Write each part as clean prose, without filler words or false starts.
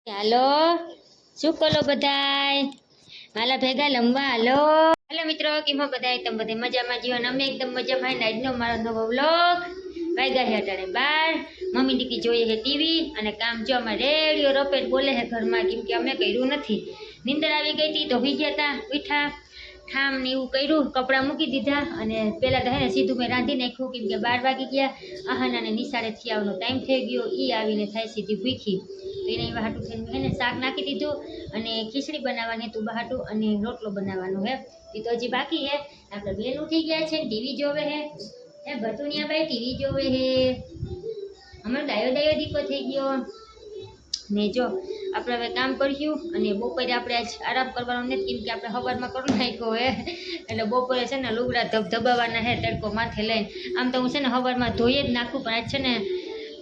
હાલો શું કરો બધાય માલા ભેગા લંબા હાલો હાલો મિત્રો કેમ બધાય તમે બધે મજામાં જીવો અમે એકદમ મજામાં ને આજનો મારો નવો વ્લોગ વાગ્યા છે અટાણે 12 મમ્મી દીકરી જોઈએ છે ટીવી અને કામ જો અમારે રેડિયો રોપેટ બોલે છે ઘરમાં કેમ કે અમે કર્યું નથી નીંદર આવી ગઈ હતી તો હોઈ ગયા હતા ઉઠા ઠામ ને એવું કર્યું કપડાં મૂકી દીધા અને પહેલાં તો હે ને સીધું મેં રાંધી નાખ્યું કેમ કે 12 વાગી ગયા આહાનાને નિશાળેથી આવવાનો ટાઈમ થઈ ગયો એ આવીને થાય સીધી ભૂખી તો એને બહાટું થઈને મેં ને શાક નાખી દીધું અને ખીચડી બનાવવાની હતું બહાટું અને રોટલો બનાવવાનો હે એ તો હજી બાકી હે આપણે બેન ઉઠી ગયા છે ટીવી જોવે હે ભતુનિયા ભાઈ ટીવી જોવે હે અમારો ડાયો દીકો થઈ ગયો ને જો આપણે હવે કામ કર્યું અને બપોરે આપણે આજ આરામ કરવાનો નથી કેમ કે આપણે સવારમાં કરી નાખ્યો હે એટલે બપોરે છે ને લુગડા ધબધબાવાના હે તડકો માથે લઈને આમ તો હું છે ને સવારમાં ધોઈ જ નાખું પણ આજ છે ને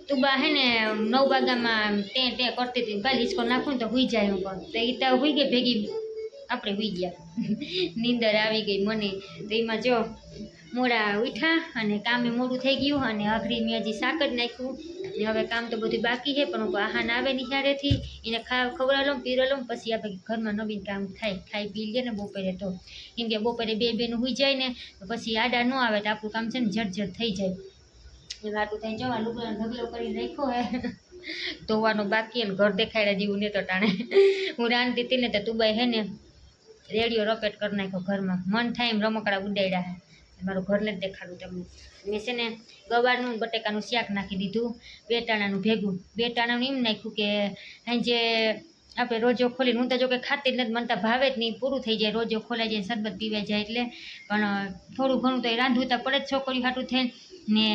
તું બા હે ને 9 વાગ્યામાં તે કરતી હતી કાલે હિંચકો નાખું ને તો હુઈ જાય હું પણ તો એ તો હુઈ ગઈ ભેગી આપણે હુઈ ગયા નીંદર આવી ગઈ મને તો એમાં જો મોડા ઉઠ્યા અને કામે મોડું થઈ ગયું અને આખરી મેં હજી શાક જ નાખ્યું ને હવે કામ તો બધું બાકી છે પણ આહાન આવે નિહાળેથી એને ખવડાવલો પીરલો પછી આપણે ઘરમાં નવીન કામ થાય ખાઈ પી લે ને બપોરે તો કેમ કે બપોરે બે બેનું હુઈ જાય ને તો પછી આડા ન આવે તો આપણું કામ છે ને ઝટઝટ થઈ જાય એ વાટું થઈ જવા લુગડાનો ઢગલો કરી રાખ્યો હે ધોવાનો બાકી ને ઘર દેખાડ્યા જેવું ને તો ટાણે હું રાંધતી હતી ને તો તુબાઈ હે ને રેડિયો રોપેટ કરી નાખ્યો ઘરમાં મન થાય એમ રમકડા ઉડાડ્યા હે મારું ઘરને જ દેખાડું તમને મેં છે ને ગવારનું બટેકાનું શાક નાખી દીધું બેટાણાનું ભેગું બેટાણાનું એમ નાખ્યું કે સાંજે આપણે રોજો ખોલીને હું તો જો કે ખાતી જ નથી મને તો ભાવે જ નહીં પૂરું થઈ જાય રોજો ખોલાઈ જાય શરબત પીવાઈ જાય એટલે પણ થોડું ઘણું તો એ રાંધવું તો પડે જ છોકરી હાટું થઈને ને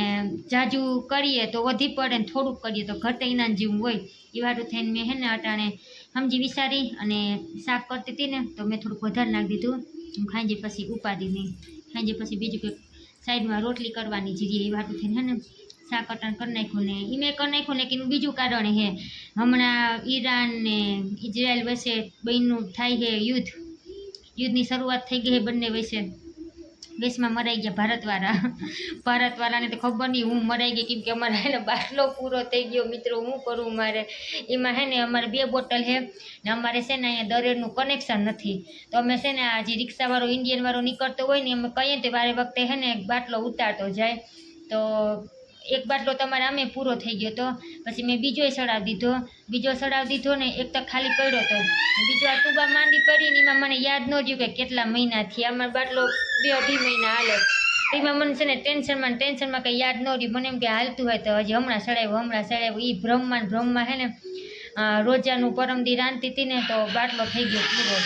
જાજુ કરીએ તો વધી પડે ને થોડુંક કરીએ તો ઘટે એના જેવું હોય એ વાટું થઈને મેં હે ને અટાણે સમજી વિચારી અને શાક કરતી હતી ને તો મેં થોડુંક વધારે નાખી દીધું હું ખાંજે પછી ઉપાડી નહીં ખાંજે પછી બીજું કંઈક સાઈડમાં રોટલી કરવાની જીરી એ વાટું થઈને હે ને શાક અટાણ કરી નાખ્યું ને એ મેં કરી નાખ્યું ને કે એનું બીજું કારણ હે હમણાં ઈરાન ને ઇઝરાયલ વચ્ચે બંનેનું થાય છે યુદ્ધની શરૂઆત થઈ ગઈ છે બંને વચ્ચે વેશમાં મરાઈ ગયા ભારતવાળાને તો ખબર નહીં હું મરાઈ ગઈ કેમ કે અમારે હે ને બાટલો પૂરો થઈ ગયો મિત્રો હું કરું મારે એમાં હે ને અમારે 2 બોટલ છે ને અમારે છે ને અહીંયા દરેડનું કનેક્શન નથી તો અમે છે ને આ જે રિક્ષાવાળો ઇન્ડિયનવાળો નીકળતો હોય ને અમે કહીએ તો વારે વખતે હે ને બાટલો ઉતારતો જાય તો એક બાટલો તમારે આમે પૂરો થઈ ગયો તો પછી મેં બીજો સડાવી દીધો ને એક તો ખાલી પડ્યો હતો બીજો આ તુબા માંડી પડીને એમાં મને યાદ ન રહ્યું કે કેટલા મહિના થયા અમારો બાટલો 2-2.5 મહિના હાલે એમાં મને છે ને ટેન્શનમાં કંઈ યાદ ન રહ્યું મને એમ કે હાલતું હોય તો હજી હમણાં સડાવ્યું એ ભ્રમમાં હે ને રોજાનું પરમદી રાંધતી હતી ને તો બાટલો થઈ ગયો પૂરો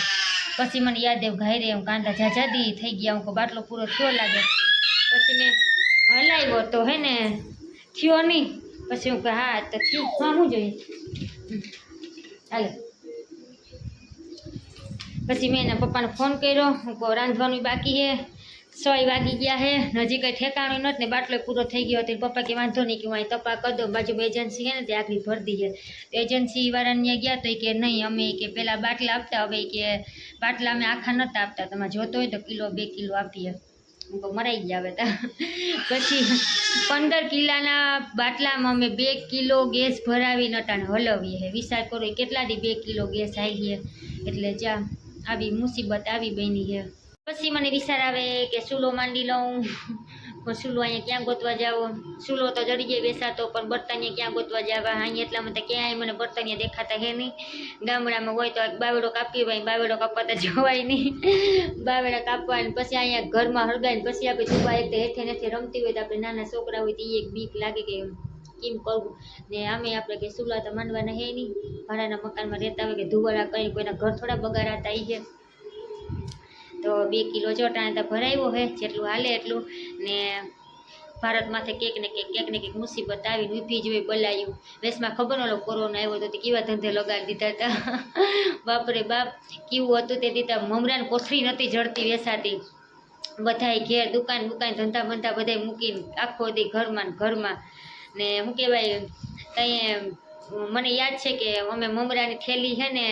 પછી મને યાદ આવ્યું ઘાયરે એમ કાંદા જાજાદી થઈ ગયા હું બાટલો પૂરો થયો લાગે પછી મેં હલાવ્યો તો હે ને થયો નહીં પછી હું કે હા તો થયું હા શું જોઈએ હાલે પછી મેં એના પપ્પાને ફોન કર્યો હું કહું રાંધવાનું બાકી છે 6 વાગી ગયા છે હજી કંઈ ઠેકાણું નથી ને બાટલો પૂરો થઈ ગયો હતો પપ્પા કે વાંધો નહીં કે હું અહીં તપા કરી દઉં બાજુમાં એજન્સી છે ને તે આગળ ભરતી છે તો એજન્સીવાળાને ગયા તો કે નહીં અમે કે પહેલાં બાટલા આપતા હવે કે બાટલા અમે આખા નહોતા આપતા તમે જોતો હોય તો 1-2 કિલો આપીએ હું તો મરાઈ ગયા હવે તા પછી 15 કિલોના બાટલામાં અમે 2 કિલો ગેસ ભરાવીને અટાણે હલવીએ છે વિચાર કરો કેટલા દી 2 કિલો ગેસ આવી છે એટલે જા આવી મુસીબત આવી બની છે પછી મને વિચાર આવે કે ચૂલો માંડી લઉં પણ ચૂલો અહીંયા ક્યાં ગોતવા જાઓ ચૂલો તો જડીએ બેસાતો પણ બર્તનિયા ક્યાં ગોતવા જવા અહીંયા એટલામાં તો ક્યાંય મને બર્તનિયા દેખાતા હે નહીં ગામડામાં હોય તો બાવેડો કાપી હોય બાવેડો કાપતા જવાય નહીં બાવેડા કાપવાની પછી અહીંયા ઘરમાં હળગાવીને પછી આપણે ચૂપા એક હેઠે નેઠે રમતી હોય તો આપણે નાના છોકરા હોય તો એ એક બીક લાગે કે કેમ કરવું ને આમે આપણે કે ચૂલા તો માંડવાના હે નહીં ભાડાના મકાનમાં રહેતા હોય કે ધુવાડા કરી કોઈના ઘર થોડા બગાડાતા એ છે તો 2 કિલો ચોટાણે તો ભરાયો હે જેટલું હાલે એટલું ને ભારતમાંથી કંઈક મુસીબત આવીને ઊભી જ હોય બલાયું વેસમાં ખબર ન કોરોના આવ્યો તો કેવા ધંધે લગાડી દીધા હતા બાપરે બાપ કેવું હતું તે દીધા મમરાને કોથળી નથી જડતી વેસાતી બધાય ઘેર દુકાન ધંધા બંધા બધાય મૂકીને આખો દી ઘરમાં ને શું કહેવાય ત્યાં મને યાદ છે કે અમે મમરાની થેલી છે ને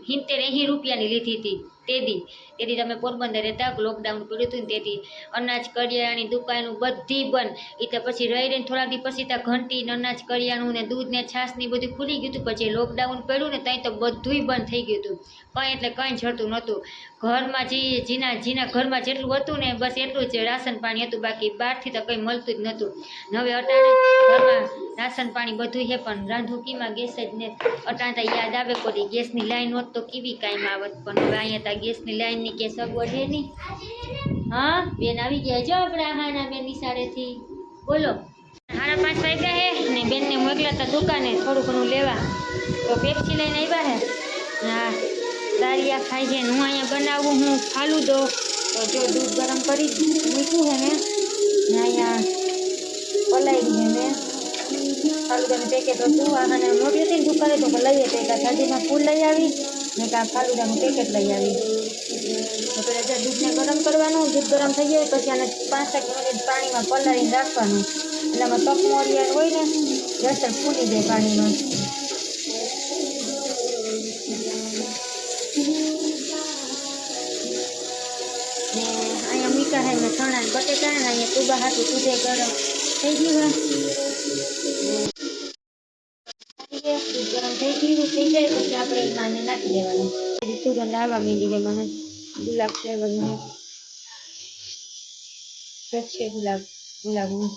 70-80 રૂપિયાની લીધી હતી તેથી તમે પોરબંદર રહેતા લોકડાઉન પડ્યું હતું ને તેથી અનાજ કરિયાણાની દુકાનો બધી બંધ. એ તો પછી રહીને થોડા દી પછી ત્યાં ઘંટી ને અનાજ કરિયાણું ને દૂધ ને છાશ ને બધું ખુલી ગયું હતું. પછી લોકડાઉન પડ્યું ને ત્યાં તો બધુંય બંધ થઈ ગયું હતું. કંઈ એટલે કંઈ જડતું નહોતું. ઘરમાં જીના ઘરમાં જેટલું હતું ને બસ એટલું જ રાશન પાણી હતું, બાકી બહારથી તો કંઈ મળતું જ નહોતું. ને હવે અટાણે ઘરમાં રાશન પાણી બધું છે પણ રાંધું કીમાં ગેસ જ ને. અટાણે તો યાદ આવે પડી ગેસની લાઈન હોત તો કેવી કાંઈ આવત, પણ હવે અહીંયા તો ગેસની લાઈનની કે સગવડ છે નહીં. હા બેન આવી ગયા જો આપણા હાના બેન નિશાળેથી. બોલો 5:30 વાગ્યા હે ને બેનને મોકલાતા દુકાને થોડું ઘણું લેવા, તો પેપ્સી લઈને આવ્યા હે. હા દાળિયા ખાઈ છે ને હું અહીંયા બનાવું હું ફાલુદો. તો જો દૂધ ગરમ કરી મૂક્યું છે ને અહીંયા પલાળી છે મેં ફાલુદાનું પેકેટ હતું. આને મોટી હતી ને દુકાને તો લઈએ તો એકા થાળીમાં ફૂલ લઈ આવી ને કાં ફાલુદાનું પેકેટ લઈ આવી. તો પહેલાં દૂધને ગરમ કરવાનું, દૂધ ગરમ થઈ જાય પછી આને 5-7 મિનિટ પાણીમાં પલાળીને રાખવાનું. એટલે આમાં તકમોરિયા હોય ને રસર ફૂલી જાય પાણીમાં. ને અહીંયા મીઠા હે મેં ચણા ને બટેટા ને અહીંયા તુબા હાથું દૂધે ગરમ થઈ ગયું હે. દૂધ ગરમ થઈ જાય પછી આપણે એમાં નાખી દેવાનું. સુગંધ આવવા માંડી જાય મને ગુલાબ ફ્લેવરનું છે ગુલાબનું.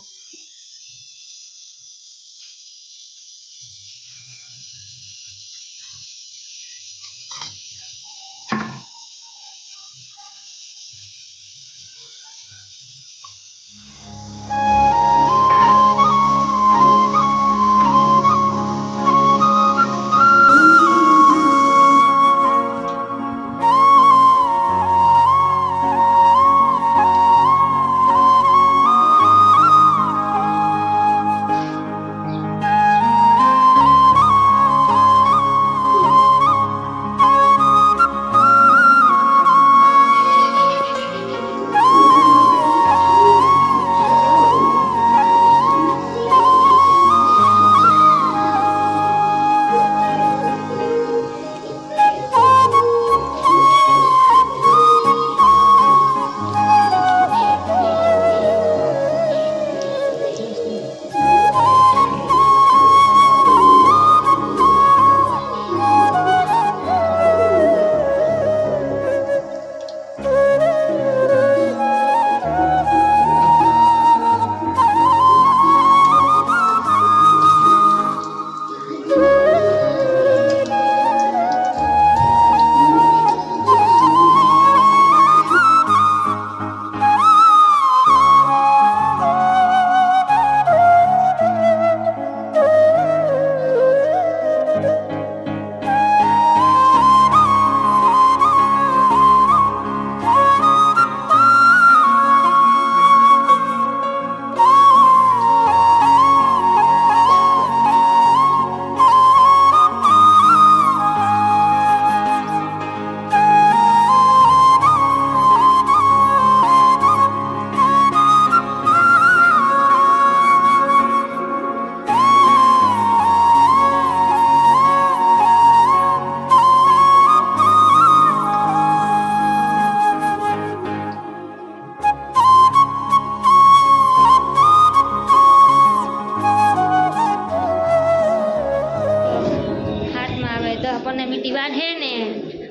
વાર હે ને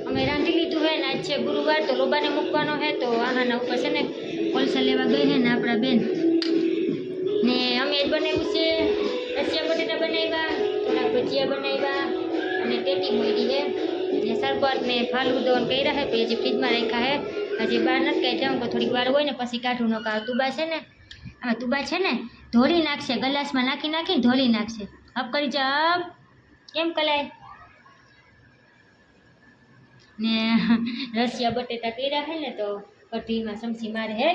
અમે રાંધી લીધું હે ને આજ છે ગુરુવાર તો લોબાને મૂકવાનો હે તો આહાના ઉપર છે ને કોલસા લેવા ગઈ હે ને આપણા બેન ને અમે જ બનાવ્યું છે રસિયા બટેટા બનાવ્યા થોડા ભજીયા બનાવ્યા અને ટેટી મોયડી હે ને સરબત ને ફાલુદો ને કર્યા હે પછી હજી ફ્રીજમાં રાખ્યા હે હજી બહાર નથી કાઢ્યા તો થોડીક વાર હોય ને પછી કાઢું ન કાઢ તુબા છે ને આમાં તુબા છે ને ધોળી નાખશે ગ્લાસમાં નાખીને ધોળી નાખશે અપ કરી જા કેમ કલાય ને રસિયા બટેટા કર્યા હે ને તો કઢીમાં સમસી મારે હે